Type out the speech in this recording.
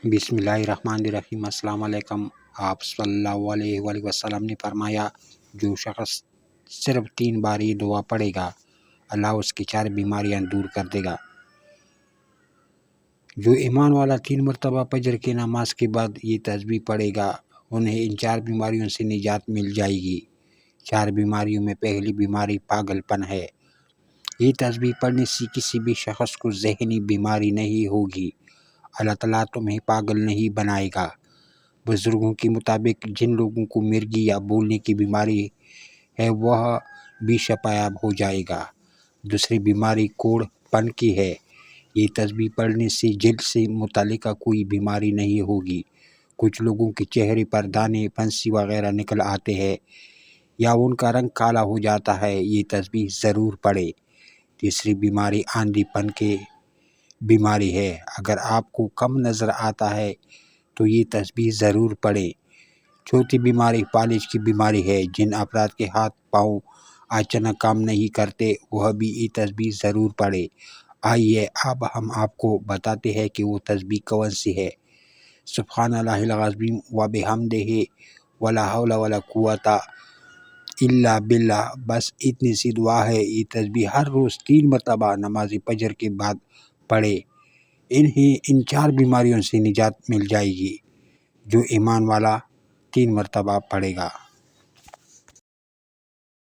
بسم اللہ الرحمن الرحیم۔ السلام علیکم۔ آپ صلی اللہ علیہ وآلہ وسلم نے فرمایا، جو شخص صرف 3 بار یہ دعا پڑھے گا، اللہ اس کی 4 بیماریاں دور کر دے گا۔ جو ایمان والا 3 مرتبہ فجر کی نماز کے بعد یہ تسبیح پڑھے گا، انہیں ان 4 بیماریوں سے نجات مل جائے گی۔ 4 بیماریوں میں پہلی بیماری پاگل پن ہے۔ یہ تسبیح پڑھنے سے کسی بھی شخص کو ذہنی بیماری نہیں ہوگی۔ اللہ تعالیٰ تمہیں پاگل نہیں بنائے گا۔ بزرگوں کے مطابق جن لوگوں کو مرگی یا بولنے کی بیماری ہے وہ بھی شفا یاب ہو جائے گا۔ دوسری بیماری کوڑ پن کی ہے۔ یہ تسبیح پڑھنے سے جلد سے متعلقہ کوئی بیماری نہیں ہوگی۔ کچھ لوگوں کے چہرے پر دانے، پھنسی وغیرہ نکل آتے ہیں یا ان کا رنگ کالا ہو جاتا ہے، یہ تسبیح ضرور پڑھے۔ تیسری بیماری آندھی پن کی بیماری ہے۔ اگر آپ کو کم نظر آتا ہے تو یہ تسبیح ضرور پڑھیں۔ چوتھی بیماری فالج کی بیماری ہے۔ جن افراد کے ہاتھ پاؤں اچانک کام نہیں کرتے وہ بھی یہ تسبیح ضرور پڑھیں۔ آئیے اب ہم آپ کو بتاتے ہیں کہ وہ تسبیح کون سی ہے۔ سبحان اللہ العظیم و بحمدہ ولا حول ولا قوت الا باللہ۔ بس اتنی سی دعا ہے۔ یہ تسبیح ہر روز 3 مرتبہ نماز فجر کے بعد پڑھے۔ انہیں ان 4 بیماریوں سے نجات مل جائے گی جو ایمان والا 3 مرتبہ پڑھے گا۔